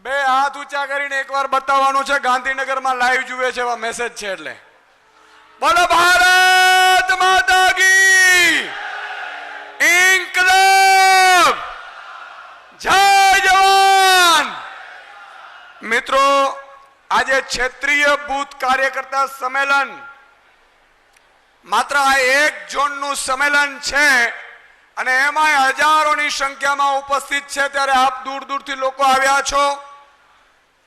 બે હાથ ઊંચા કરીને એકવાર બતાવવાનું છે ગાંધીનગરમાં લાઈવ જુએ છે એવા મેસેજ છે એટલે બોલો ભારત માતા કી ઇન્કલાબ જય જવાન। મિત્રો આજે ક્ષેત્રીય બૂથ કાર્યકર્તા સંમેલન માત્ર આ એક ઝોનનું સંમેલન છે અને એમાં હજારોની સંખ્યામાં ઉપસ્થિત છે ત્યારે આપ દૂર દૂરથી લોકો આવ્યા છો।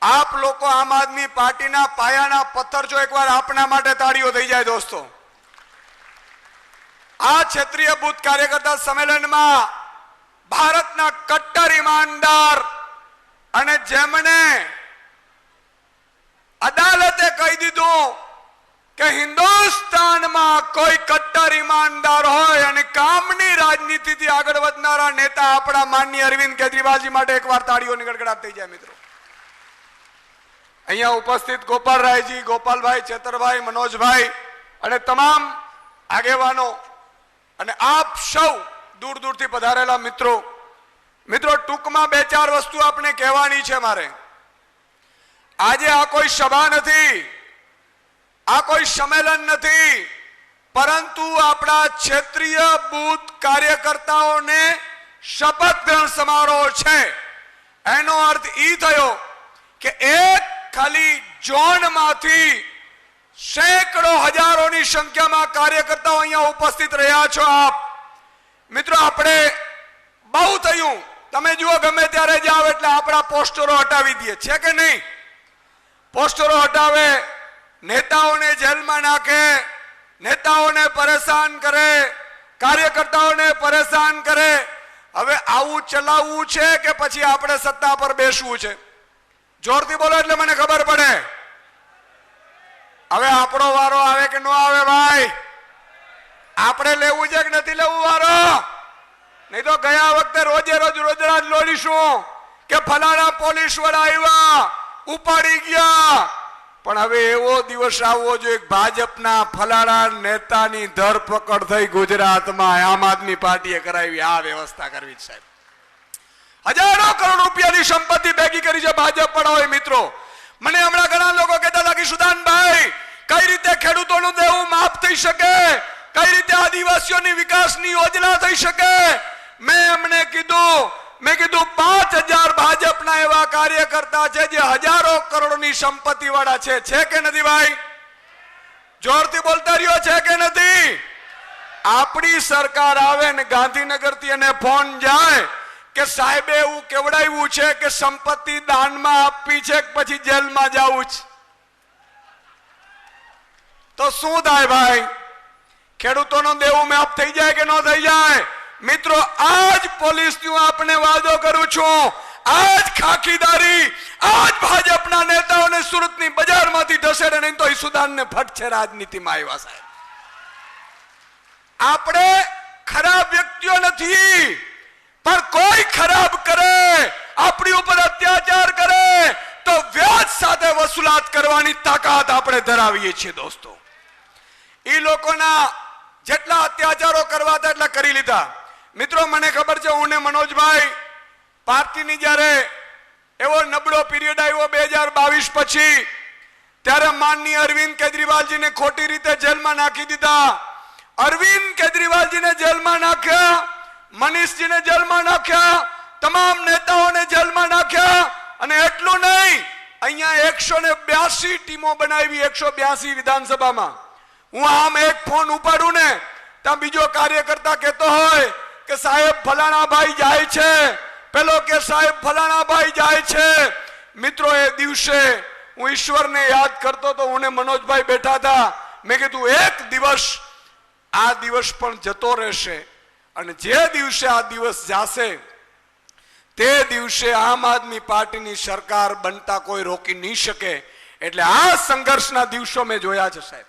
આપ લોકો આમ આદમી પાર્ટીના પાયાના પથ્થર છો। એકવાર આપના માટે તાળીઓ થઈ જાય દોસ્તો। આ ક્ષેત્રીય બૂથ કાર્યકર્તા સંમેલનમાં ભારતના કટ્ટર ઈમાનદાર અને જેમણે અદાલતે કહી દીધું કે હિન્દુસ્તાનમાં કોઈ કટ્ટર ઈમાનદાર હોય અને કામની રાજનીતિથી આગળ વધનારા નેતા આપણા માનનીય અરવિંદ કેજરીવાલજી માટે એકવાર તાળીઓની ગડગડાટ થઈ જાય। મિત્રો અહીંયા ઉપસ્થિત ગોપાલરાયજી, ગોપાલભાઈ, ચેતરભાઈ, મનોજભાઈ અને તમામ આગેવાનો અને આપ સૌ દૂર દૂરથી પધારેલા મિત્રો ટૂંકમાં બે ચાર વસ્તુ આપણે કહેવાની છે મારે। આજે આ કોઈ સભા નથી, આ કોઈ સંમેલન નથી, પરંતુ આપણા ક્ષેત્રીય બૂથ કાર્યકર્તાઓને શપથ ગ્રહણ સમારોહ છે। એનો અર્થ એ થયો કે એક ખાલી ઝોનમાંથી સેંકડો હજારોની સંખ્યામાં કાર્યકર્તાઓ અહીંયા ઉપસ્થિત રહ્યા છો આપ મિત્રો। આપણે બહુ થયું, તમે જુઓ ગમે ત્યારે જાઓ એટલે આપણા પોસ્ટરો હટાવી દઈએ છે કે નહીં? પોસ્ટરો હટાવે, નેતાઓને જેલમાં નાખે, નેતાઓને પરેશાન કરે, કાર્યકર્તાઓને પરેશાન કરે। હવે આવું ચલાવવું છે કે પછી આપણે સત્તા પર બેસવું છે? જોરથી બોલો એટલે મને ખબર પડે। હવે આપણો વારો આવે કે ન આવે ભાઈ? આપણે લેવું છે કે નથી લેવું વારો? નહીં તો ગયા વખતે રોજે રોજ રોજરાજ લોડીશું કે ફલાણા પોલીસ વાળા આવ્યા, ઉપાડી ગયા, પણ હવે એવો દિવસ આવવો જોઈએ ભાજપના ફલાણા નેતાની ધરપકડ થઈ ગુજરાતમાં આમ આદમી પાર્ટીએ કરાવી। આ વ્યવસ્થા કરવી છે સાહેબ। હજારો કરોડ રૂપિયાની સંપત્તિ ભેગી કરી છે ભાજપ પણ હોય મિત્રો। મને હમણાં ઘણા લોકો કહેતા હતા કે સુદાનભાઈ કઈ રીતે ખેડૂતોનું દેવું માફ થઈ શકે, કઈ રીતે આદિવાસીઓની વિકાસની યોજના થઈ શકે? મેં એમને કીધું 5000 ભાજપના એવા કાર્યકર્તા છે જે હજારો કરોડની સંપત્તિ વાળા છે કે નથી ભાઈ? જોરથી બોલતા રહ્યો છે કે નથી? આપણી સરકાર આવે ને ગાંધીનગરથી એને ફોન જાય કે સાહેબે એવું કેવડાવ્યું છે કે સંપત્તિ દાનમાં આપવી છે કે પછી જેલમાં જવું છે, તો શું થાય ભાઈ? ખેડૂતોનો દેવું માફ થઈ જાય કે ન થઈ જાય? મિત્રો આજ પોલીસનું આપણે વાદો કરું છું, આજ ખાખીદારી, આજ ભાજપના નેતાઓને સુરતની બજારમાંથી ધસેડે નહીં તો ઈસુદાનને ફટ છે રાજનીતિમાં આવ્યા સાહેબ। આપણે ખરાબ વ્યક્તિઓ નથી, પણ કોઈ ખરાબ કરે, આપણી ઉપર અત્યાચાર કરે તો વ્યાજ સાથે વસૂલાત કરવાની તાકાત આપણે ધરાવીએ છીએ દોસ્તો। એ લોકોના જેટલા અત્યાચારો કરવા હતા એટલા કરી લીધા। મિત્રો મને ખબર છે, હું ને મનોજભાઈ પાર્ટીની જ્યારે એવો નબળો પીરિયડ આવ્યો 2022 પછી, ત્યારે માનનીય અરવિંદ કેજરીવાલજીને ખોટી રીતે જેલમાં નાખી દીધા। અરવિંદ કેજરીવાલજીને જેલમાં નાખ્યા, મનીષજીને જેલમાં નાખ્યા, તમામ નેતાઓને જેલમાં નાખ્યા। અને એટલું નહીં, અહીંયા 182 ટીમો બનાવી 182 વિધાનસભામાં। હું આમ એક ફોન ઉપાડું ને ત્યાં બીજો કાર્યકર્તા કહેતો હોય કે સાહેબ ફલાણા ભાઈ જાય છે, પેલો કે સાહેબ ફલાણા ભાઈ જાય છે। મિત્રો એ દિવસે હું ઈશ્વરને યાદ કરતો તો, હું ને મનોજભાઈ બેઠા હતા। મેં કીધું એક દિવસ આ દિવસ પણ જતો રહેશે અને જે દિવસે આ દિવસ જશે તે દિવસે આમ આદમી પાર્ટીની સરકાર બનતા કોઈ રોકી નહીં શકે। એટલે આ સંઘર્ષના દિવસો મેં જોયા છે સાહેબ।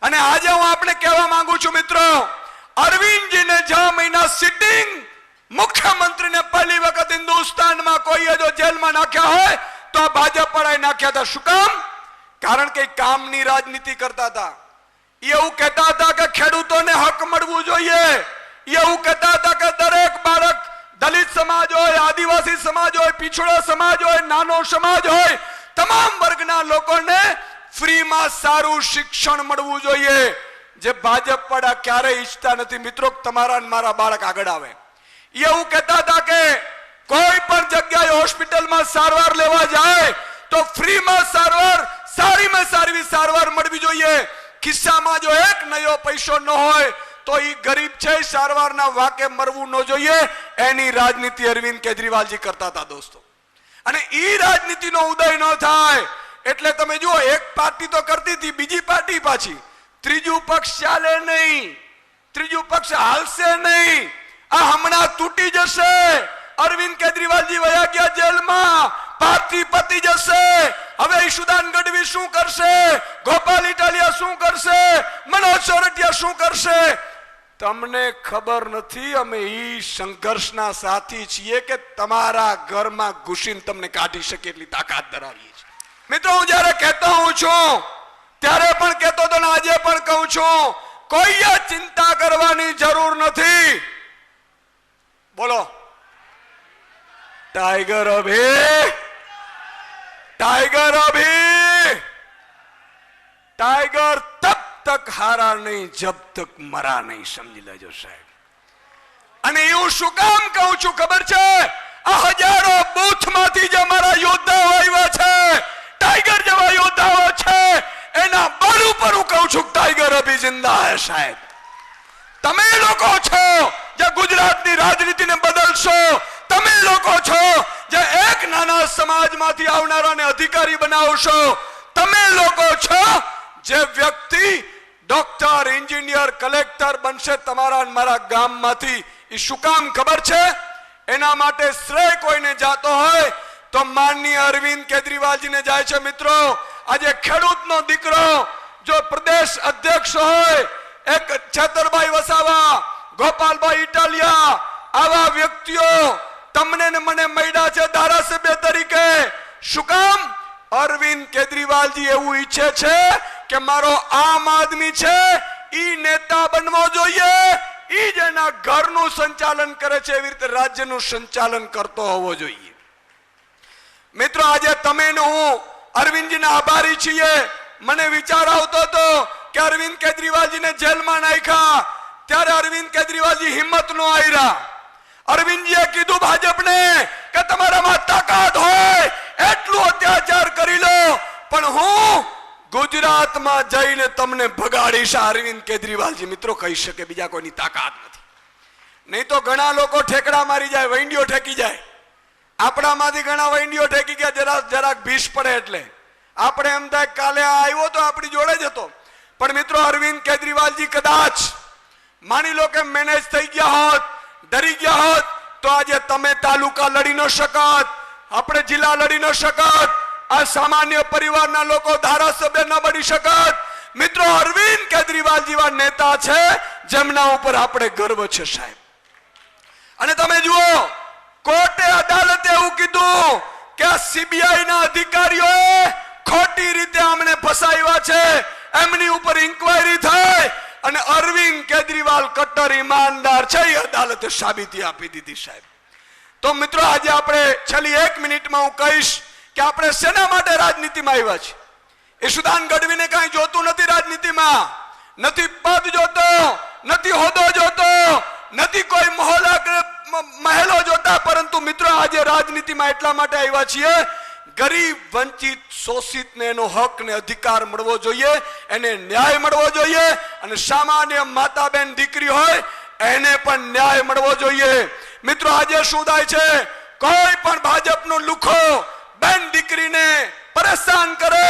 અને આજે હું આપણે કહેવા માંગુ છું મિત્રો, અરવિંદજીને 6 મહિના સિટિંગ મુખ્યમંત્રીને પહેલી વખત હિન્દુસ્તાનમાં કોઈએ જો જેલમાં નાખ્યા હોય તો આ ભાજપ વાળાએ નાખ્યા હતા। શું કામ? કારણ કે કામની રાજનીતિ કરતા હતા। એવું કહેતા હતા કે ખેડૂતોને હક મળવું જોઈએ, એવું કહેતા હતા કે દરેક બાળક દલિત સમાજ હોય, આદિવાસી સમાજ હોય, પીછડો સમાજ હોય, નાનો સમાજ હોય, તમામ વર્ગના લોકોને ફ્રીમાં સારું શિક્ષણ મળવું જોઈએ. જે ભાજપ વાળા ક્યારેય ઈચ્છતા નથી મિત્રો તમારા અને મારા બાળક આગળ આવે. એવું કહેતા હતા કે કોઈ પણ જગ્યાએ હોસ્પિટલમાં સારવાર લેવા જાય તો ફ્રીમાં સારવાર, સારીમાં સારી સારવાર મળવી જોઈએ. ખિસ્સામાં જો એક નયો પૈસો ન હોય તો ઈ ગરીબ છે, સારવારના વાકે મરવું ન જોઈએ. એની રાજનીતિ અરવિંદ કેજરીવાલજી કરતા હતા દોસ્તો. અને ઈ રાજનીતિનો ઉદય ન થાય એટલે તમે જુઓ, એક પાર્ટી તો કરતી હતી, બીજી પાર્ટી પાછી, ત્રીજું પક્ષ ચાલે નહીં, ત્રીજું પક્ષ હાલશે નહીં. આ હમણાં તૂટી જશે. અરવિંદ કેજરીવાલજી વયા ગયા જેલમાં, પાર્ટી પતી જશે. હવે ઈશુદાન ગઢવી શું કરશે, ગોપાલ ઇટાલિયા શું કરશે, મનોજ સોરઠિયા શું કરશે, તમને ખબર નથી. અમે ઈ સંઘર્ષના સાથી છીએ કે તમારા ઘરમાં ઘૂસીને તમને કાઢી શકે એટલી તાકાત ધરાવીએ છીએ. મિત્રો હું જયારે કહેતો હું છું ત્યારે પણ કહેતો હતો ને આજે પણ કહું છું, કોઈએ ચિંતા કરવાની જરૂર નથી. બોલો टाइगर अभी, टाइगर अभी, टाइगर तब तक हारा नहीं जब तक मरा नहीं. समझी लेજો સાહેબ. અને એવું શું કામ કહું છું ખબર છે? આ હજારો બૂથ માંથી જે અમારા યોદ્ધાઓ આવ્યા છે, ટાઈગર જેવા યોદ્ધાઓ છે, એના બળ ઉપર હું કહું છું ટાઈગર અભી જિંદા હે સાહેબ. તમે લોકો છો જે ગુજરાતની રાજનીતિને બદલશો. તમે લોકો છો જે એક નાના સમાજમાંથી આવનારાને અધિકારી બનાવશો. તમે લોકો છો જે વ્યક્તિ ડોક્ટર, એન્જિનિયર, કલેક્ટર બનશે તમારા અને મારા ગામમાંથી. એ શું કામ ખબર છે? એના માટે શ્રેય કોઈને જાતો હોય તો માનનીય અરવિંદ કેજરીવાલજીને જાય છે. મિત્રો આજે ખેડૂતનો દીકરો જો પ્રદેશ અધ્યક્ષ હોય, એક છેતરભાઈ વસાવા, ગોપાલભાઈ ઇટાલિયા, આવા વ્યક્તિઓ તમને ને મને મળ્યા છે ધારાસભ્ય તરીકે. શું કામ? અરવિંદ કેજરીવાલજી એવું ઈચ્છે છે કે મારો આમ આદમી છે ઈ નેતા બનવો જોઈએ, ઈ જેના ઘરનું સંચાલન કરે છે એવી રીતે રાજ્યનું સંચાલન કરતો હોવો જોઈએ. મિત્રો આજે તમે ને હું અરવિંદજીના આભારી છીએ. મને વિચાર આવતો હતો કે અરવિંદ કેજરીવાલજીને જેલમાં નાખ્યા ત્યારે અરવિંદ કેજરીવાલજી હિંમત નો આયરા. અરવિંદજીએ કીધું ભાજપને કે તમારામાં તાકાત હોય એટલું અત્યાચાર કરી લો, પણ હું ગુજરાતમાં જઈને તમને ભગાડીશ. અરવિંદ કેજરીવાલજી મિત્રો કહી શકે, બીજા કોઈની તાકાત નથી. નહીં તો ઘણા લોકો ઠેકડા મારી જાય, વૈંડીઓ ઠેકી જાય. આપણામાંથી ઘણા વૈંડીઓ ઠેકી ગયા જરાક ભીષ પડે એટલે. આપણે એમ થાય કાલે આવ્યો તો આપણી જોડે જ હતો. પણ મિત્રો અરવિંદ કેજરીવાલજી કદાચ માની લો કે મેનેજ થઈ ગયા હોત, ડરી ગયા હોત, તો આજે તમે તાલુકા લડી ન શકત, આપણે જિલ્લા લડી ન શકત, આ સામાન્ય પરિવારના લોકો ધારાસભ્ય ન બની શકત. મિત્રો અરવિંદ કેજરીવાલ જેવા નેતા છે જેમના ઉપર આપણે ગર્વ છે સાહેબ. અને તમે જુઓ, કોર્ટે અદાલતે એવું કીધું કે આ સીબીઆઈ ના અધિકારીઓએ ખોટી રીતે અમને ફસાવ્યા છે, એમની ઉપર ઇન્ક્વાયરી થાય અને અરવિંદ કેજરીવાલ કટ્ટર ઈમાનદાર છે એ અદાલતે સાબિતી આપી દીધી સાહેબ. તો મિત્રો આજે આપણે છેલ્લી 1 મિનિટમાં હું કહીશ કે આપણે શેના માટે રાજનીતિમાં આવ્યા છીએ. ઈશુદાન ગઢવીને કાંઈ જોતું નથી રાજનીતિમાં, નથી પદ જોતો, નથી હોદ્દો જોતો, નથી કોઈ મહેલો જોતા, પરંતુ મિત્રો આજે રાજનીતિમાં એટલા માટે આવ્યા છીએ ગરીબ, વંચિત, શોષિતને એનો હક ને અધિકાર મળવો જોઈએ, એને ન્યાય મળવો જોઈએ. અને સામાન્ય માતા બેન દીકરી હોય એને પણ ન્યાય મળવો જોઈએ. મિત્રો આજે શું થાય છે, કોઈ પણ ભાજપનો લુખો બેન દીકરીને પરેશાન કરે,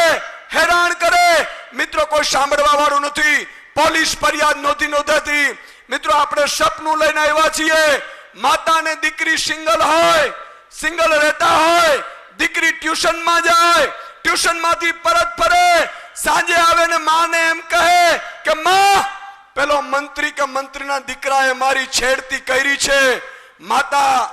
હેરાન કરે, મિત્રો કોઈ સાંભળવા વાળું નથી. પોલીસ ફરિયાદ નહોતી નોંધાતી. મિત્રો આપણે સપનું લઈને આવ્યા છીએ, માતા ને દીકરી સિંગલ હોય, સિંગલ રહેતા હોય, દીકરી ટ્યુશનમાં જાય, ટ્યુશન માંથી પરત ફરે, સાંજે આવે ને માને એમ કહે કે માં, પેલો મંત્રી કે મંત્રીના દીકરાએ મારી છેડતી કરી છે. માતા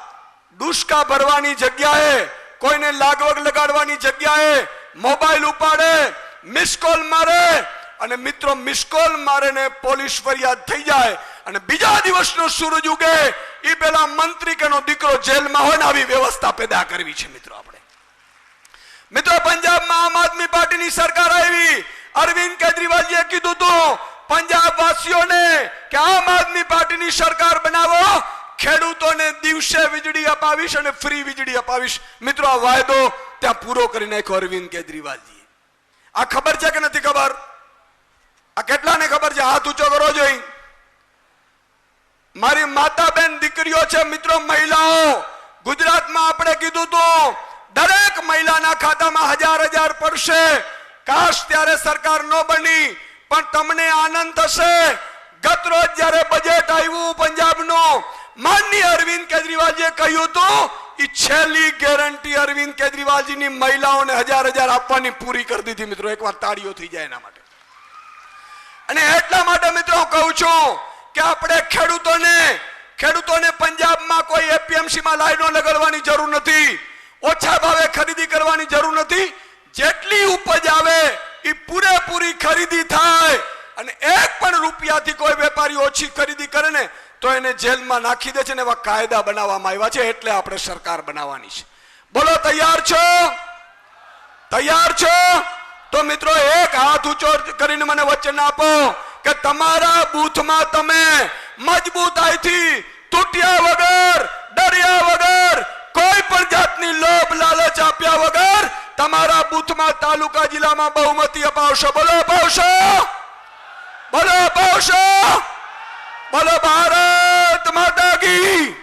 ડુસકા ભરવાની જગ્યાએ, કોઈને લાગવગ લગાડવાની જગ્યાએ મોબાઈલ ઉપાડે, મિસ કોલ મારે, અને મિત્રો મિસ કોલ મારે ને પોલીસ ફરિયાદ થઈ જાય અને બીજા દિવસનો સૂરજ ઉગે એ પેલા મંત્રી કેનો દીકરો જેલમાં હોય ને આવી વ્યવસ્થા પેદા કરવી છે મિત્રો આપણે. મિત્રો પંજાબમાં આમ આદમી પાર્ટીની સરકાર આવી. અરવિંદ કેજરીવાલજીએ કીધું હતું પંજાબ વાસીઓને કે આમ આદમી પાર્ટીની સરકાર બનાવો, ખેડૂતોને દિવસે વીજળી અપાવીશ અને ફ્રી વીજળી અપાવીશ. મિત્રો આ વાયદો ત્યાં પૂરો કરી નાખ્યો અરવિંદ કેજરીવાલજી. આ ખબર છે કે નથી ખબર? આ કેટલાને ખબર છે? હાથ ઊંચો કરો જોઈ. મારી માતા બેન દીકરીઓ છે મિત્રો, મહિલાઓ. ગુજરાતમાં આપણે કીધું હતું દરેક મહિલાના ખાતામાં 1000 પડશે. કાશ ત્યારે સરકાર ન બની, પણ તમને આનંદ થશે. ગત રોજ જયારે બજેટ આવ્યું પંજાબનું, માનનીય અરવિંદ કેજરીવાલજીએ કહ્યું હતું એ છેલ્લી ગેરંટી અરવિંદ કેજરીવાલજીની મહિલાઓને 1000 આપવાની પૂરી કરી દીધી. મિત્રો એકવાર તાળીઓ થઈ જાય એના માટે. અને એટલા માટે મિત્રો કહું છું કે આપણે ખેડૂતોને પંજાબમાં કોઈ એપીએમસી માં લાઈનો લગાડવાની જરૂર નથી, ઓછા ભાવે ખરીદી કરવાની જરૂર નથી. જેટલી ઉપજ આવે એ પૂરેપૂરી ખરીદી થાય અને એક પણ રૂપિયાથી કોઈ વેપારી ઓછી ખરીદી કરે ને તો એને જેલમાં નાખી દે છે ને એવા કાયદા બનાવવામાં આવ્યા છે. એટલે આપણે સરકાર બનાવવાની છે. બોલો તૈયાર છો? તૈયાર છો? તો મિત્રો એક હાથ ઊંચો કરીને મને વચન આપો કે તમારા બૂથમાં તમે મજબૂતાઈથી તૂટ્યા વગર, ડર્યા વગર, કોઈ પણ જાતની લોભ લાલચ આપ્યા વગર તમારા બૂથમાં તાલુકા જિલ્લામાં બહુમતી અપાવશો. બોલો અપાવશો? બોલો અપાવશો? બોલો ભારત માતા કી.